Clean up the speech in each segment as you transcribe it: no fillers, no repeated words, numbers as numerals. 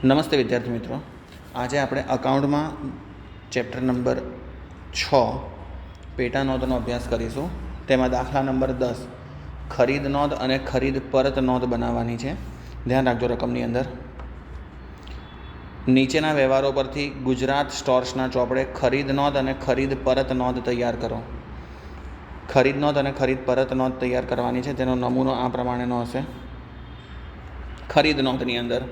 નમસ્તે વિદ્યાર્થી મિત્રો, આજે આપણે અકાઉન્ટમાં ચેપ્ટર નંબર 6 પેટા નોંધનો અભ્યાસ કરીશું. તેમાં દાખલા નંબર 10 ખરીદ નોંધ અને ખરીદ પરત નોંધ બનાવવાની છે. ધ્યાન રાખજો રકમની અંદર. નીચેના વ્યવહારો પરથી ગુજરાત સ્ટોર્સના ચોપડે ખરીદ નોંધ અને ખરીદ પરત નોંધ તૈયાર કરો. ખરીદ નોંધ અને ખરીદ પરત નોંધ તૈયાર કરવાની છે. તેનો નમૂનો આ પ્રમાણેનો હશે. ખરીદ નોંધની અંદર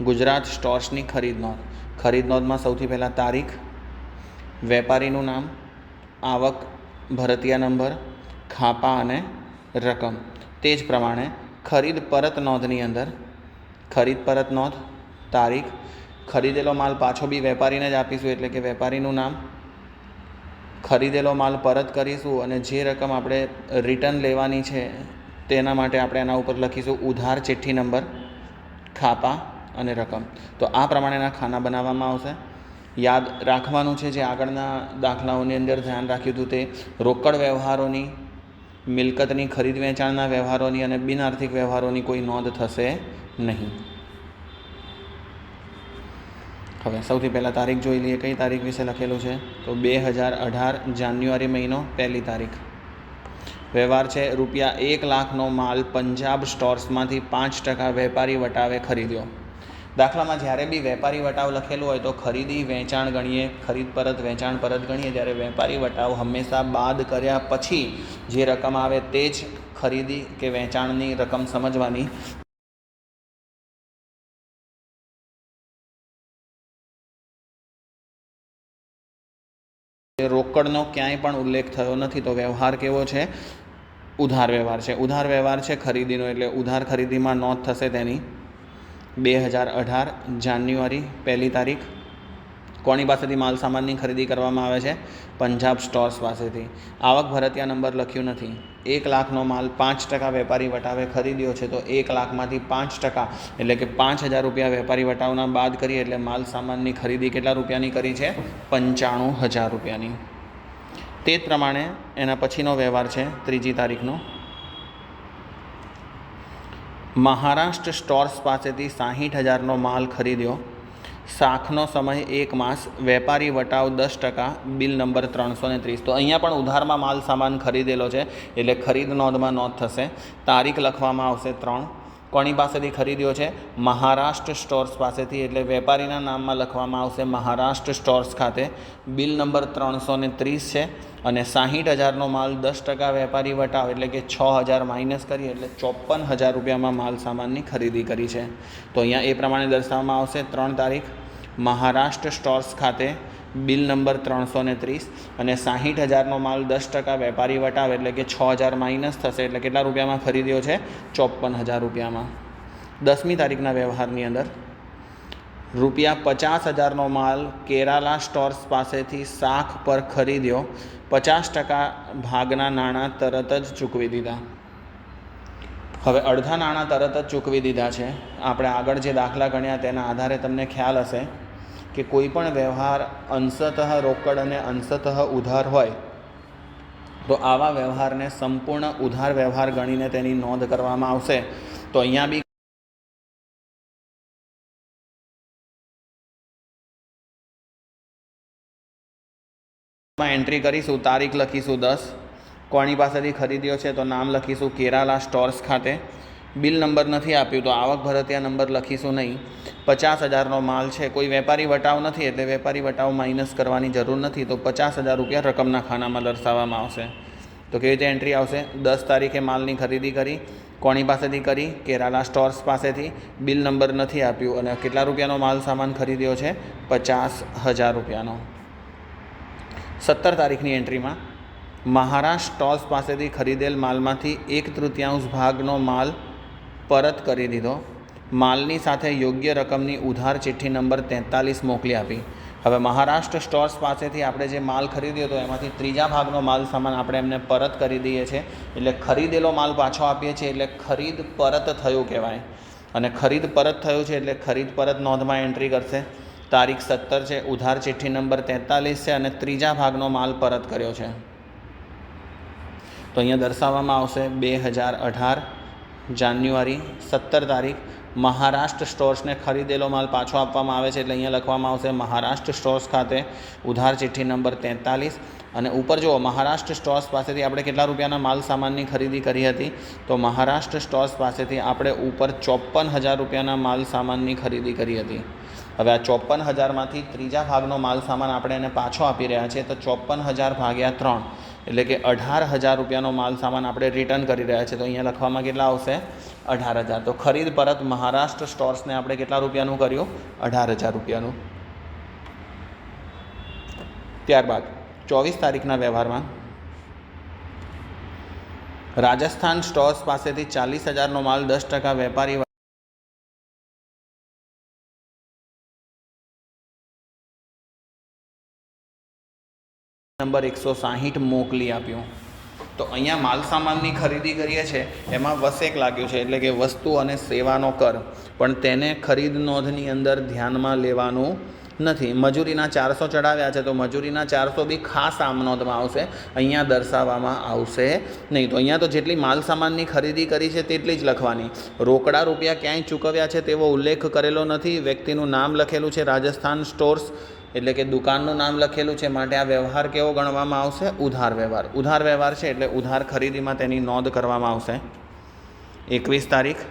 ગુજરાત સ્ટોર્સની ખરીદ નોંધ. ખરીદ નોંધમાં સૌથી પહેલાં તારીખ, વેપારીનું નામ, આવક, ભરતીયા નંબર, ખાપા અને રકમ. તે જ પ્રમાણે ખરીદ પરત નોંધની અંદર ખરીદ પરત નોંધ, તારીખ, ખરીદેલો માલ પાછો બી વેપારીને જ આપીશું એટલે કે વેપારીનું નામ, ખરીદેલો માલ પરત કરીશું અને જે રકમ આપણે રિટર્ન લેવાની છે તેના માટે આપણે એના ઉપર લખીશું ઉધાર ચિઠ્ઠી નંબર, ખાપા અને રકમ. તો આ પ્રમાણેના ખાના બનાવવામાં આવશે. યાદ રાખવાનું છે જે આગળના દાખલાઓની અંદર ધ્યાન રાખ્યું હતું તે રોકડ વ્યવહારોની, મિલકતની ખરીદ વેચાણના વ્યવહારોની અને બિનઆર્થિક વ્યવહારોની કોઈ નોંધ થશે નહીં. હવે સૌથી પહેલાં તારીખ જોઈ લઈએ. કઈ તારીખ વિશે લખેલું છે તો 2018 જાન્યુઆરી મહિનો 1લી તારીખ. વ્યવહાર છે ₹1 લાખનો માલ પંજાબ સ્ટોર્સમાંથી 5% વેપારી વટાવે ખરીદ્યો. દાખલામાં જ્યારે બી વેપારી વટાવ લખેલું હોય તો ખરીદી વેચાણ ગણીએ, ખરીદ પરત વેચાણ પરત ગણીએ. જ્યારે વેપારી વટાવ હંમેશા બાદ કર્યા પછી જે રકમ આવે તે જ ખરીદી કે વેચાણની રકમ સમજવાની. રોકડનો ક્યાંય પણ ઉલ્લેખ થયો નથી. તો વ્યવહાર કેવો છે? ઉધાર વ્યવહાર છે. ઉધાર વ્યવહાર છે ખરીદીનો એટલે ઉધાર ખરીદીમાં નોંધ થશે તેની 2018 જાન્યુઆરી 1લી તારીખ. કોની પાસેથી માલ સામાનની ખરીદી કરવામાં આવે છે? પંજાબ સ્ટોર્સ પાસેથી. આવક ભરતીયા નંબર લખ્યું નથી. 1 લાખનો માલ 5% વેપારી વટાવે ખરીદ્યો છે તો 1 લાખમાંથી 5% એટલે કે 5,000 રૂપિયા વેપારી વટાવના બાદ કરીએ એટલે માલ સામાનની ખરીદી કેટલા રૂપિયાની કરી છે? 95,000 રૂપિયાની. તે જ પ્રમાણે એના પછીનો વ્યવહાર છે 3જી તારીખનો. મહારાષ્ટ્ર સ્ટોર્સ પાસેથી 60,000નો માલ ખરીદ્યો. શાખનો સમય 1 માસ, વેપારી વટાવ 10%, બિલ નંબર 330. તો અહીંયા પણ ઉધારમાં માલ સામાન ખરીદેલો છે એટલે ખરીદ નોંધમાં નોંધ થશે. તારીખ લખવામાં આવશે 3. કોની પાસેથી ખરીદ્યો છે? મહારાષ્ટ્ર સ્ટોર્સ પાસેથી એટલે વેપારીના નામમાં લખવામાં આવશે મહારાષ્ટ્ર સ્ટોર્સ ખાતે. બિલ નંબર 330 છે અને 60,000નો માલ 10% વેપારી વટાવ એટલે કે 6,000 માઇનસ કરીએ એટલે 54,000 રૂપિયામાં માલ સામાનની ખરીદી કરી છે. તો અહીંયા એ પ્રમાણે દર્શાવવામાં આવશે 3 તારીખ મહારાષ્ટ્ર સ્ટોર્સ ખાતે બિલ નંબર 330 અને 60,000નો માલ 10% વેપારી વટાવ એટલે કે 6,000 માઇનસ થશે એટલે કેટલા રૂપિયામાં ખરીદ્યો છે? 54,000 રૂપિયામાં. 10મી તારીખના વ્યવહારની અંદર ₹50,000નો માલ કેરાલા સ્ટોર્સ પાસેથી શાખ પર ખરીદ્યો. 50% ભાગના નાણાં તરત જ ચૂકવી દીધા. હવે અડધા નાણાં તરત જ ચૂકવી દીધા છે. આપણે આગળ જે દાખલા ગણ્યા તેના આધારે તમને ખ્યાલ હશે કે કોઈ પણ વ્યવહાર અંશતઃ રોકડ અને અંશતઃ ઉધાર હોય તો આવા વ્યવહારને સંપૂર્ણ ઉધાર વ્યવહાર ગણીને તેની નોંધ કરવામાં આવશે. તો અહીંયા બી એન્ટ્રી કરીશું. તારીખ લખીશું 10. કોની પાસેથી ખરીદ્યો છે તો નામ લખીશું કેરાલા સ્ટોર્સ ખાતે. બિલ નંબર નથી આપ્યું તો આવક ભરતીયા નંબર લખીશું નહીં. 50,000નો માલ છે. કોઈ વેપારી વટાવ નથી એટલે વેપારી વટાવ માઇનસ કરવાની જરૂર નથી. તો 50,000 રૂપિયા રકમના ખાનામાં દર્શાવવામાં આવશે. તો કેવી રીતે એન્ટ્રી આવશે? 10 તારીખે માલની ખરીદી કરી. કોની પાસેથી કરી? કેરાલા સ્ટોર્સ પાસેથી. બિલ નંબર નથી આપ્યું અને કેટલા રૂપિયાનો માલ સામાન ખરીદ્યો છે? 50,000 રૂપિયાનો. 17 તારીખની એન્ટ્રીમાં મહારાષ્ટ્ર સ્ટોર્સ પાસેથી ખરીદેલ માલમાંથી 1/3 ભાગનો માલ પરત કરી દીધો. માલની સાથે યોગ્ય રકમની ઉધાર ચિઠ્ઠી નંબર 43 મોકલી આપી. હવે મહારાષ્ટ્ર સ્ટોર્સ પાસેથી આપણે જે માલ ખરીદ્યો હતો એમાંથી 3જા ભાગનો માલ સામાન આપણે એમને પરત કરી દઈએ છીએ એટલે ખરીદેલો માલ પાછો આપીએ છીએ એટલે ખરીદ પરત થયું કહેવાય. અને ખરીદ પરત થયું છે એટલે ખરીદ પરત નોંધમાં એન્ટ્રી કરશે. તારીખ 17 છે, ઉધાર ચિઠ્ઠી નંબર 43 છે અને 3જા ભાગનો માલ પરત કર્યો છે. તો અહીંયા દર્શાવવામાં આવશે 2018 જાન્યુઆરી 17 તારીખ મહારાષ્ટ્ર સ્ટોર્સને ખરીદેલો માલ પાછો આપવામાં આવે છે એટલે અહીંયા લખવામાં આવશે મહારાષ્ટ્ર સ્ટોર્સ ખાતે ઉધાર ચિઠ્ઠી નંબર 43. અને ઉપર જુઓ મહારાષ્ટ્ર સ્ટોર્સ પાસેથી આપણે કેટલા રૂપિયાના માલ સામાનની ખરીદી કરી હતી? તો મહારાષ્ટ્ર સ્ટોર્સ પાસેથી આપણે ઉપર 54,000 રૂપિયાના માલ સામાનની ખરીદી કરી હતી. હવે આ 54,000માંથી ત્રીજા ભાગનો માલ સામાન આપણે એને પાછો આપી રહ્યા છીએ, તો 54,000 ભાગ્યા 3 એટલે કે 18,000 રૂપિયાનો માલ સામાન આપણે રિટર્ન કરી રહ્યા છીએ. તો અહીંયા લખવામાં કેટલા આવશે? 18,000. તો ખરીદ પરત મહારાષ્ટ્ર સ્ટોર્સને આપણે કેટલા રૂપિયાનું કર્યું? 18,000 રૂપિયાનું. ત્યારબાદ 24 તારીખના વ્યવહારમાં રાજસ્થાન સ્ટોર્સ પાસેથી 40,000નો માલ 10% વેપારી નંબર 160 મોકલી આપ્યું. તો અહીંયા માલ સામાનની ખરીદી કરીએ છીએ એમાં વસેક લાગ્યું છે એટલે કે વસ્તુ અને સેવાનો કર, પણ તેને ખરીદ નોંધની અંદર ધ્યાનમાં લેવાનું નથી. મજૂરીના 400 ચડાવ્યા છે તો મજૂરીના 400 બી ખાસ આમ નોંધમાં આવશે, અહીંયા દર્શાવવામાં આવશે નહીં. તો અહીંયા તો જેટલી માલ સામાનની ખરીદી કરી છે તેટલી જ લખવાની. રોકડા રૂપિયા ક્યાંય ચૂકવ્યા છે તેવો ઉલ્લેખ કરેલો નથી. વ્યક્તિનું નામ લખેલું છે રાજસ્થાન સ્ટોર્સ એટલે કે દુકાનનું નામ લખેલું છે, માટે આ વ્યવહાર કેવો ગણવામાં આવશે? ઉધાર વ્યવહાર. ઉધાર વ્યવહાર છે એટલે ઉધાર ખરીદીમાં તેની નોંધ કરવામાં આવશે. 21 તારીખ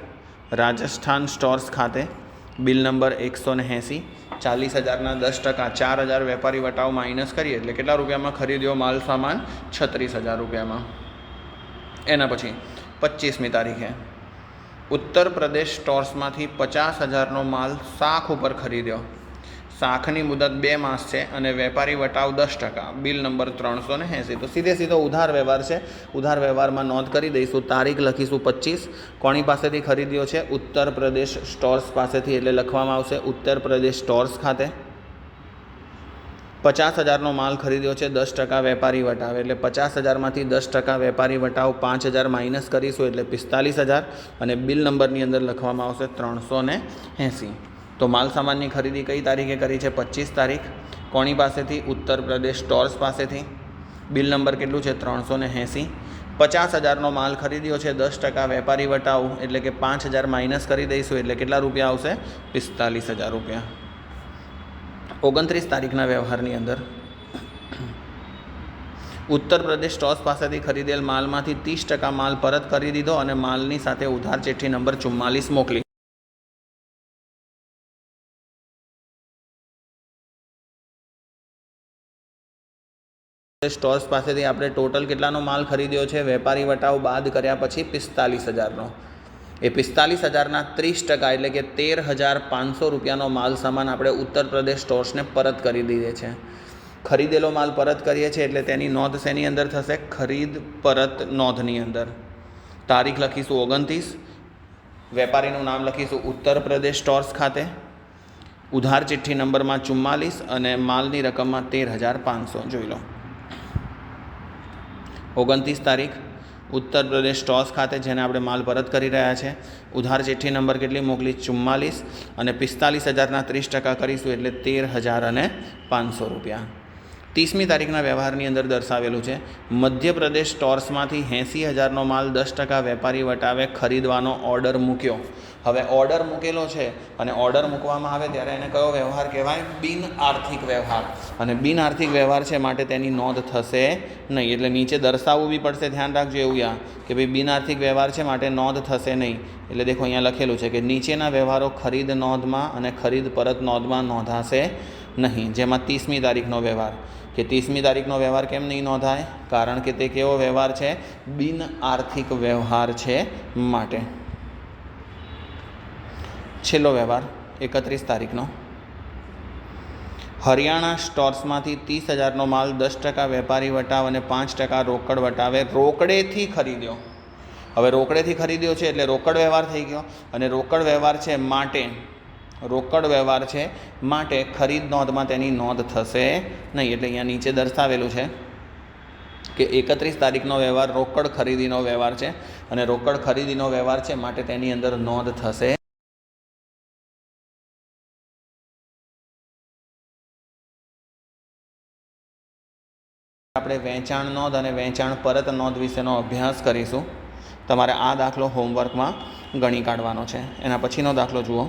રાજસ્થાન સ્ટોર્સ ખાતે બિલ નંબર 180, 40,000ના 10%, 4,000 વેપારી વટાવ માઇનસ કરીએ એટલે કેટલા રૂપિયામાં ખરીદ્યો માલ સામાન? 36,000 રૂપિયામાં. એના પછી 25મી તારીખે ઉત્તર પ્રદેશ સ્ટોર્સમાંથી 50,000નો માલ શાખ ઉપર ખરીદ્યો. શાખની મુદત 2 માસ છે અને વેપારી વટાવ 10%, બિલ નંબર 380. તો સીધો ઉધાર વ્યવહાર છે. ઉધાર વ્યવહારમાં નોંધ કરી દઈશું. તારીખ લખીશું 25. કોની પાસેથી ખરીદ્યો છે? ઉત્તર પ્રદેશ સ્ટોર્સ પાસેથી, એટલે લખવામાં આવશે ઉત્તર પ્રદેશ સ્ટોર્સ ખાતે. 50,000નો માલ ખરીદ્યો છે 10% વેપારી વટાવ, એટલે 50,000માંથી 10% વેપારી વટાવ 5,000 માઇનસ કરીશું એટલે 45,000 અને બિલ નંબરની અંદર લખવામાં આવશે 380. તો માલ સામાનની ખરીદી કઈ તારીખે કરી છે? 25 તારીખ. કોની પાસેથી? ઉત્તર પ્રદેશ સ્ટોર્સ પાસેથી. બિલ નંબર કેટલું છે? 380. 50,000નો માલ ખરીદ્યો છે 10% વેપારી વટાવ, એટલે કે 5,000 માઇનસ કરી દઈશું એટલે કેટલા રૂપિયા આવશે? 45,000 રૂપિયા. 29 તારીખના વ્યવહારની અંદર ઉત્તર પ્રદેશ સ્ટોર્સ પાસેથી ખરીદેલ માલમાંથી 30% માલ પરત કરી દીધો અને માલની સાથે ઉધાર ચિઠ્ઠી નંબર 44 મોકલી. સ્ટોર્સ પાસેથી આપણે ટોટલ કેટલાનો માલ ખરીદ્યો છે વેપારી વટાવ બાદ કર્યા પછી? 45,000નો. એ 45,000ના 30% એટલે કે 13,500 રૂપિયાનો માલ સામાન આપણે ઉત્તર પ્રદેશ સ્ટોર્સને પરત કરી દીધે છે. ખરીદેલો માલ પરત કરીએ છીએ એટલે તેની નોંધ શેની અંદર થશે? ખરીદ પરત નોંધની અંદર. તારીખ લખીશું 29. વેપારીનું નામ લખીશું ઉત્તર પ્રદેશ સ્ટોર્સ ખાતે. ઉધાર ચિઠ્ઠી નંબરમાં 44 અને માલની રકમમાં 13,500. જોઈ લો. 29 તારીખ ઉત્તર પ્રદેશ સ્ટોર્સ ખાતે જેને આપણે માલ પરત કરી રહ્યા છે. ઉધાર ચિઠ્ઠી નંબર કેટલી મોકલી? 44 અને 45,000ના 30% કરીશું એટલે 13,500 રૂપિયા. 30મી તારીખના વ્યવહારની અંદર દર્શાવેલું છે મધ્યપ્રદેશ સ્ટોર્સમાંથી 80,000નો માલ 10% વેપારી વટાવે ખરીદવાનો ઓર્ડર મૂક્યો. હવે ઓર્ડર મૂકેલો છે અને ઓર્ડર મૂકવામાં આવે ત્યારે એને કયો વ્યવહાર કહેવાય? બિન આર્થિક વ્યવહાર. અને બિન આર્થિક વ્યવહાર છે માટે તેની નોંધ થશે નહીં, એટલે નીચે દર્શાવવું બી પડશે. ધ્યાન રાખજો એવું કે ભાઈ બિન આર્થિક વ્યવહાર છે માટે નોંધ થશે નહીં. એટલે દેખો અહીંયા લખેલું છે કે નીચેના વ્યવહારો ખરીદ નોંધમાં અને ખરીદ પરત નોંધમાં નોંધાશે નહીં. જેમાં 30મી તારીખનો વ્યવહાર, કે 30મી તારીખનો વ્યવહાર કેમ નહીં નોંધાય? કારણ કે તે કેવો વ્યવહાર છે? બિન આર્થિક વ્યવહાર છે માટે. છેલ્લો વ્યવહાર 31 તારીખનો હરિયાણા સ્ટોર્સમાંથી 30,000નો માલ 10% વેપારી વટાવ અને 5% રોકડ વટાવે રોકડેથી ખરીદ્યો. હવે રોકડેથી ખરીદ્યો છે એટલે રોકડ વ્યવહાર થઈ ગયો અને રોકડ વ્યવહાર છે માટે ખરીદ નોંધમાં તેની નોંધ થશે નહીં. એટલે અહીંયા નીચે દર્શાવેલું છે કે 31 તારીખનો વ્યવહાર રોકડ ખરીદીનો વ્યવહાર છે અને રોકડ ખરીદીનો વ્યવહાર છે માટે તેની અંદર નોંધ થશે. આપણે વેચાણ નોંધ અને વેચાણ પરત નોંધ વિશેનો અભ્યાસ કરીશું. તમારે આ દાખલો હોમવર્કમાં ગણી કાઢવાનો છે. એના પછીનો દાખલો જુઓ,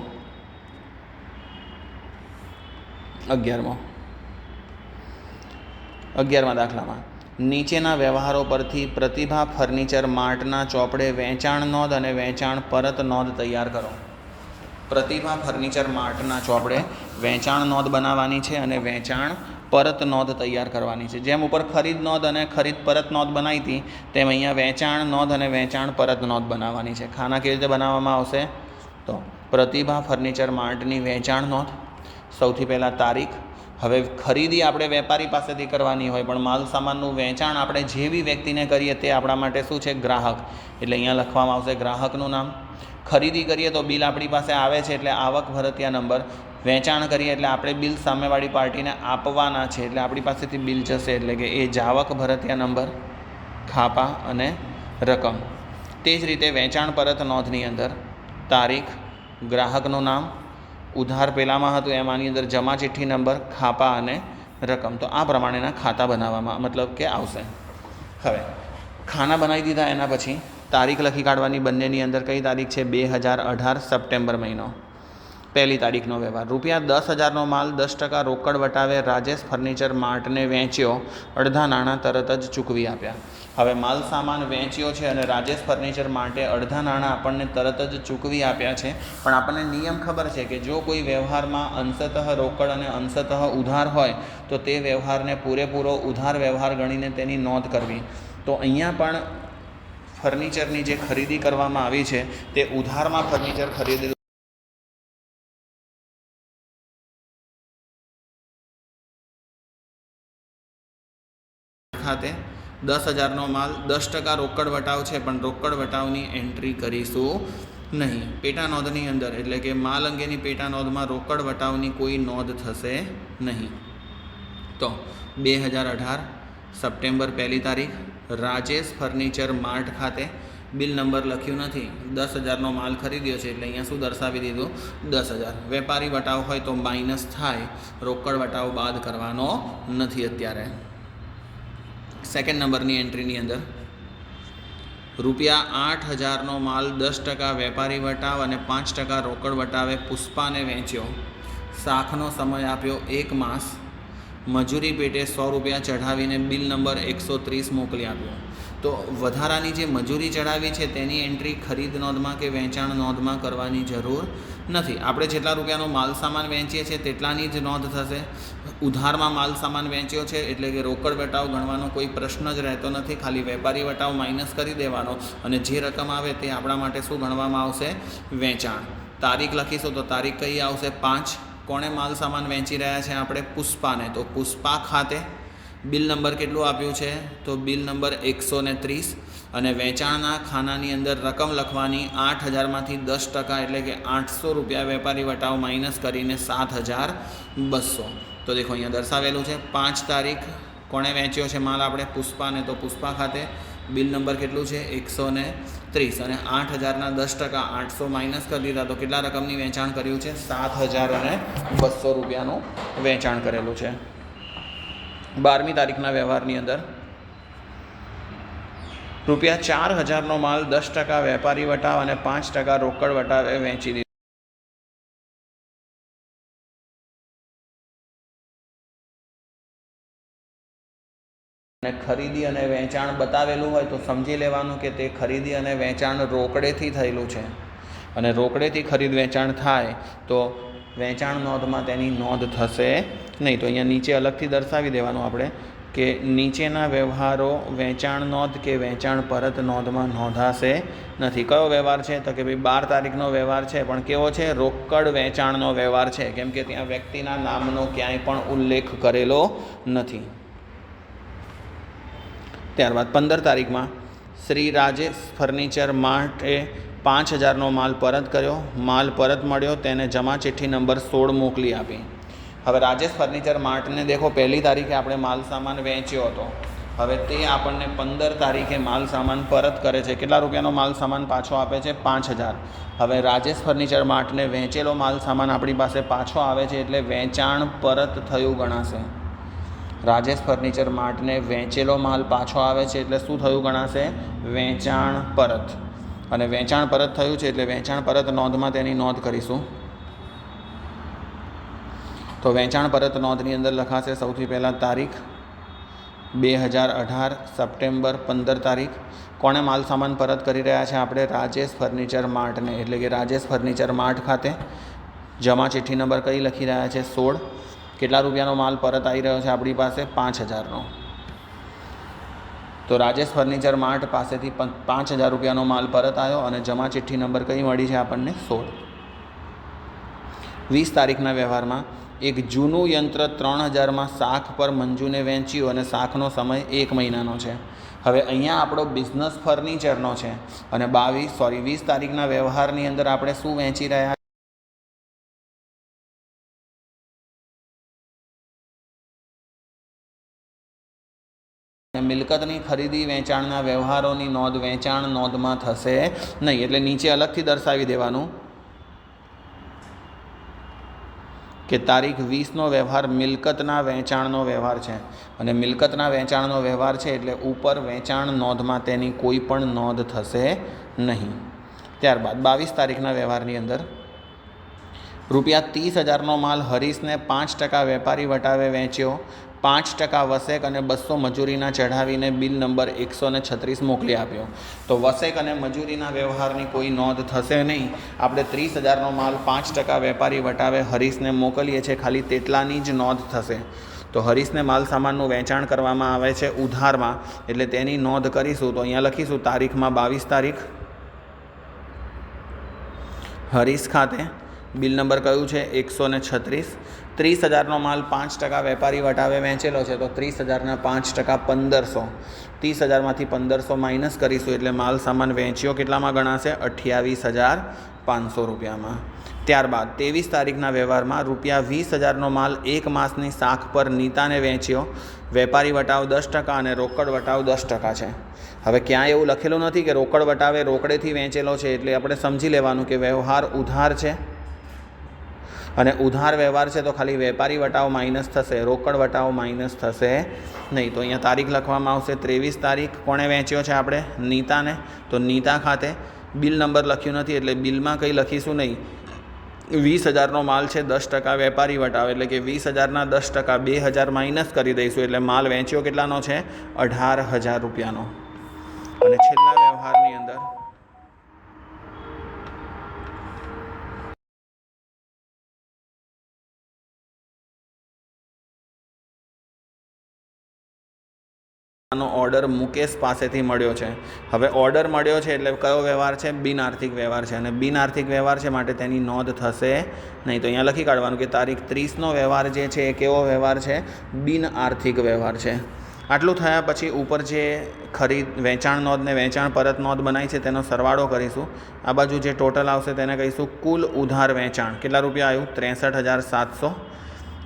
11મા દાખલામાં નીચેના વ્યવહારો પરથી પ્રતિભા ફર્નિચર માર્ટના ચોપડે વેચાણ નોંધ અને વેચાણ પરત નોંધ તૈયાર કરો. પ્રતિભા ફર્નિચર માર્ટના ચોપડે વેચાણ નોંધ બનાવવાની છે અને વેચાણ પરત નોંધ તૈયાર કરવાની છે. જેમ ઉપર ખરીદ નોંધ અને ખરીદ પરત નોંધ બનાવી હતી તેમ અહીંયા વેચાણ નોંધ અને વેચાણ પરત નોંધ બનાવવાની છે. ખાના કેવી રીતે બનાવવામાં આવશે? તો પ્રતિભા ફર્નિચર માર્ટની વેચાણ નોંધ, સૌથી પહેલાં તારીખ. હવે ખરીદી આપણે વેપારી પાસેથી કરવાની હોય, પણ માલ સામાનનું વેચાણ આપણે જે બી વ્યક્તિને કરીએ તે આપણા માટે શું છે? ગ્રાહક. એટલે અહીંયા લખવામાં આવશે ગ્રાહકનું નામ. ખરીદી કરીએ તો બિલ આપણી પાસે આવે છે એટલે આવક ભરતિયા નંબર. વેચાણ કરીએ એટલે આપણે બિલ સામેવાળી પાર્ટીને આપવાના છે એટલે આપણી પાસેથી બિલ જશે એટલે કે એ જાવક ભરતિયા નંબર, ખાપા અને રકમ. તે જ રીતે વેચાણ પરત નોંધની અંદર તારીખ, ગ્રાહકનું નામ, ઉધાર પહેલાંમાં હતું એમાંની અંદર જમા ચિઠ્ઠી નંબર, ખાપા અને રકમ. તો આ પ્રમાણેના ખાતા બનાવવામાં મતલબ કે આવશે. હવે ખાના બનાવી દીધા એના પછી તારીખ લખી કાઢવાની. બંનેની અંદર કઈ તારીખ છે? 2018 સપ્ટેમ્બર મહિનો. પહેલી તારીખનો વ્યવહાર, ₹10,000નો માલ 10% રોકડ વટાવે રાજેશ ફર્નિચર માર્ટને વેચ્યો, અડધા નાણાં તરત જ ચૂકવી આપ્યા. હવે માલ સામાન વેચ્યો છે અને રાજેશ ફર્નિચર માટે અડધા નાણાં આપણને તરત જ ચૂકવી આપ્યા છે. પણ આપણને નિયમ ખબર છે કે જો કોઈ વ્યવહારમાં અંશતઃ રોકડ અને અંશતઃ ઉધાર હોય તો તે વ્યવહારને પૂરેપૂરો ઉધાર વ્યવહાર ગણીને તેની નોંધ કરવી. તો અહીંયા પણ ફર્નિચરની જે ખરીદી કરવામાં આવી છે તે ઉધારમાં ફર્નિચર ખરીદેલું ખાતે 10,000નો માલ 10% રોકડ વટાવ છે, પણ રોકડ વટાવની એન્ટ્રી કરીશું નહીં. પેટા નોંધની અંદર એટલે કે માલ અંગેની પેટા નોંધમાં રોકડ વટાવની કોઈ નોંધ થશે નહીં. તો 2018 સપ્ટેમ્બર પહેલી તારીખ રાજેશ ફર્નિચર માર્ટ ખાતે બિલ નંબર લખ્યું નથી, 10,000નો માલ ખરીદ્યો છે એટલે અહીંયા શું દર્શાવી દીધું? 10,000. વેપારી વટાવ હોય તો માઇનસ થાય, રોકડ વટાવ બાદ કરવાનો નથી અત્યારે. સેકન્ડ નંબરની એન્ટ્રીની અંદર ₹8,000નો માલ 10% વેપારી વટાવ અને 5% રોકડ વટાવે પુષ્પાને વેચ્યો. શાખનો સમય આપ્યો 1 માસ. મજૂરી પેટે ₹100 ચઢાવીને બિલ નંબર 130 મોકલી આપ્યો. તો વધારાની જે મજૂરી ચડાવી છે તેની એન્ટ્રી ખરીદ નોંધમાં કે વેચાણ નોંધમાં કરવાની જરૂર નથી. આપણે જેટલા રૂપિયાનો માલ સામાન વેચીએ છીએ તેટલાની જ નોંધ થશે. ઉધારમાં માલ સામાન વેચ્યો છે એટલે કે રોકડ વટાવ ગણવાનો કોઈ પ્રશ્ન જ રહેતો નથી. ખાલી વેપારી વટાવ માઇનસ કરી દેવાનો અને જે રકમ આવે તે આપણા માટે શું ગણવામાં આવશે? વેચાણ. તારીખ લખીશું તો તારીખ કઈ આવશે? 5. કોણે માલ સામાન વેચી રહ્યા છે આપણે? પુષ્પાને. તો પુષ્પા ખાતે બિલ નંબર કેટલું આપ્યું છે? તો બિલ નંબર 130. અને વેચાણના ખાનાની અંદર રકમ લખવાની 8,000માંથી 10% એટલે કે ₹800 વેપારી વટાવ માઇનસ કરીને 7,200. તો દેખો અહીંયા દર્શાવેલું છે. 5 તારીખ કોણે વેચ્યો છે માલ આપણે? પુષ્પાને. તો પુષ્પા ખાતે બિલ નંબર કેટલું છે? 130. અને 8,000ના 10% 800 માઇનસ કરી દીધા તો કેટલા રકમની વેચાણ કર્યું છે? 7,200 વેચાણ કરેલું છે. 12મી તારીખના વ્યવહારની અંદર ₹4,000નો માલ 10% વેપારી વટાવ અને 5% રોકડ વટાવે વેચી દીધો. અને ખરીદી અને વેચાણ બતાવેલું હોય તો સમજી લેવાનું કે તે ખરીદી અને વેચાણ રોકડેથી થયેલું છે. અને રોકડેથી ખરીદ વેચાણ થાય તો વેચાણ નોંધમાં તેની નોંધ થશે નહીં. તો અહીંયા નીચે અલગથી દર્શાવી દેવાનું આપણે કે નીચેના વ્યવહારો વેચાણ નોંધ કે વેચાણ પરત નોંધમાં નોંધાશે નથી. કયો વ્યવહાર છે? તો કે ભાઈ 12 તારીખનો વ્યવહાર છે, પણ કેવો છે? રોકડ વેચાણનો વ્યવહાર છે, કેમ કે ત્યાં વ્યક્તિના નામનો ક્યાંય પણ ઉલ્લેખ કરેલો નથી. ત્યારબાદ 15 તારીખમાં શ્રી રાજેશ ફર્નિચર માર્ટે 5,000નો માલ પરત કર્યો. માલ પરત મળ્યો તેને જમા ચિઠ્ઠી નંબર 16 મોકલી આપી. હવે રાજેશ ફર્નિચર માર્ટને દેખો પહેલી તારીખે આપણે માલ સામાન વેચ્યો હતો. હવે તે આપણને 15 તારીખે માલ સામાન પરત કરે છે. કેટલા રૂપિયાનો માલ સામાન પાછો આપે છે? 5,000. હવે રાજેશ ફર્નિચર માર્ટને વેચેલો માલ સામાન આપણી પાસે પાછો આવે છે એટલે વેચાણ પરત થયું ગણાશે. રાજેશ ફર્નિચર માર્ટને વેચેલો માલ પાછો આવે છે એટલે શું થયું ગણાશે? વેચાણ પરત. અને વેચાણ પરત થયું છે એટલે વેચાણ પરત નોંધમાં તેની નોંધ કરીશું. તો વેચાણ પરત નોંધની અંદર લખાશે સૌથી પહેલાં તારીખ 2018 સપ્ટેમ્બર 15 તારીખ. કોણે માલ સામાન પરત કરી રહ્યા છે આપણે? રાજેશ ફર્નિચર માર્ટને, એટલે કે રાજેશ ફર્નિચર માર્ટ ખાતે. જમા ચિઠ્ઠી નંબર કઈ લખી રહ્યા છે? 16. કેટલા રૂપિયાનો માલ પરત આવી રહ્યો છે આપણી પાસે? 5000નો. તો રાજેશ ફર્નિચર માર્ટ પાસેથી 5000 રૂપિયાનો માલ પરત આવ્યો અને જમા ચિઠ્ઠી નંબર કઈ મળી છે આપણને? 16. 20 તારીખના વ્યવહારમાં એક જૂનું યંત્ર 3000માં શાખ પર મંજુને વેચ્યું અને શાખનો સમય 1 મહિનાનો છે. હવે અહીંયા આપણો બિઝનેસ ફર્નિચરનો છે અને 20 તારીખના વ્યવહારની અંદર આપણે શું વેચી રહ્યા? મિલકતની ખરીદી વેચાણના વ્યવહારોની નોંધ વેચાણ નોંધમાં થશે નહીં, એટલે નીચે અલગથી દર્શાવી દેવાનું કે તારીખ 20નો વ્યવહાર મિલકતના વેચાણનો વ્યવહાર છે અને મિલકતના વેચાણનો વ્યવહાર છે એટલે ઉપર વેચાણ નોંધમાં તેની કોઈ પણ નોંધ થશે નહીં. ત્યારબાદ 22 તારીખના વ્યવહારની અંદર રૂપિયા 30,000નો માલ હરીશને 5% વેપારી વટાવે વેચ્યો, 5% વસેક અને 200 મજૂરીના ચઢાવીને બિલ નંબર 136 મોકલી આપ્યો. તો વસેક અને મજૂરીના વ્યવહારની કોઈ નોંધ થશે નહીં. આપણે 30,000નો માલ 5% વેપારી વટાવે હરીશને મોકલીએ છીએ, ખાલી તેટલાની જ નોંધ થશે. તો હરીશને માલ સામાનનું વેચાણ કરવામાં આવે છે ઉધારમાં, એટલે તેની નોંધ કરીશું. તો અહીંયા લખીશું તારીખમાં 22 તારીખ હરીશ ખાતે બિલ નંબર કયું છે? 136. 30,000નો માલ 5% વેપારી વટાવે વેચેલો છે, તો 30,000ના 5% 1500. 30,000માંથી 1500 માઇનસ કરીશું એટલે માલ સામાન વેચ્યો કેટલામાં ગણાશે? 28,500 રૂપિયામાં. ત્યારબાદ 23 તારીખના વ્યવહારમાં રૂપિયા 20,000નો માલ 1 માસની શાખ પર નીતાને વેચ્યો, વેપારી વટાવ 10% અને રોકડ વટાવ 10% છે. હવે ક્યાંય એવું લખેલું નથી કે રોકડ વટાવે રોકડેથી વેચેલો છે, એટલે આપણે સમજી લેવાનું કે વ્યવહાર ઉધાર છે અને ઉધાર વ્યવહાર છે તો ખાલી વેપારી વટાવ માઇનસ થશે, રોકડ વટાવ માઇનસ થશે નહીં. તો અહીંયા તારીખ લખવામાં આવશે 23 તારીખ. કોણે વેચ્યો છે આપણે? નીતાને. તો નીતા ખાતે બિલ નંબર લખ્યું નથી એટલે બિલમાં કંઈ લખીશું નહીં. 20,000નો માલ છે, 10% વેપારી વટાવ, એટલે કે 20,000ના 10% 2,000 માઇનસ કરી દઈશું એટલે માલ વેચ્યો કેટલાનો છે? 18,000 રૂપિયાનો. અને છેલ્લા વ્યવહારની અંદર ઓર્ડર મુકેશ પાસેથી મળ્યો છે. હવે ઓર્ડર મળ્યો છે એટલે કયો વ્યવહાર છે? બિન આર્થિક વ્યવહાર છે અને બિન આર્થિક વ્યવહાર છે માટે તેની નોંધ થશે નહીં. તો અહીંયા લખી કાઢવાનું કે તારીખ 30નો વ્યવહાર જે છે એ કેવો વ્યવહાર છે? બિન આર્થિક વ્યવહાર છે. આટલું થયા પછી ઉપર જે વેચાણ નોંધ ને વેચાણ પરત નોંધ બનાવી છે તેનો સરવાળો કરીશું. આ બાજુ જે ટોટલ આવશે તેને કહીશું કુલ ઉધાર વેચાણ. કેટલા રૂપિયા આવ્યું? 63,700.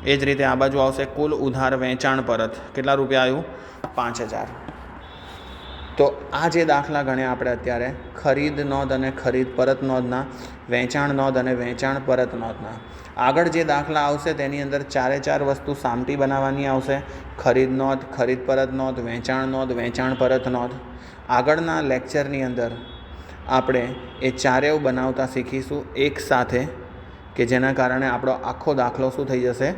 એ જ રીતે આ બાજુ આવશે કુલ ઉધાર વેચાણ પરત. કેટલા રૂપિયા આવ્યું? 5,000. તો આ જે દાખલા ગણ્યા આપણે અત્યારે ખરીદ નોંધ અને ખરીદ પરત નોંધના, વેચાણ નોંધ અને વેચાણ પરત નોંધના. આગળ જે દાખલા આવશે તેની અંદર 4 વસ્તુ સામટી બનાવવાની આવશે. ખરીદ નોંધ, ખરીદ પરત નોંધ, વેચાણ નોંધ, વેચાણ પરત નોંધ. આગળના લેક્ચરની અંદર આપણે એ ચારેય બનાવતા શીખીશું એક સાથે, કે જેના કારણે આપણો આખો દાખલો શું થઈ જશે?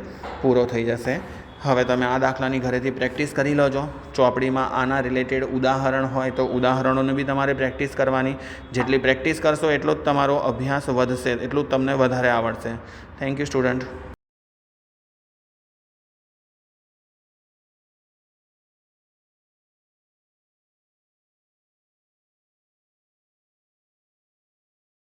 પૂરો થઈ જશે. હવે તમે આ દાખલાની ઘરેથી પ્રેક્ટિસ કરી લેજો. ચોપડીમાં આના રિલેટેડ ઉદાહરણ હોય તો ઉદાહરણોને બી તમારે પ્રેક્ટિસ કરવાની. જેટલી પ્રેક્ટિસ કરશો એટલો જ તમારો અભ્યાસ વધશે, એટલું જ તમને વધારે આવડશે. Thank you student.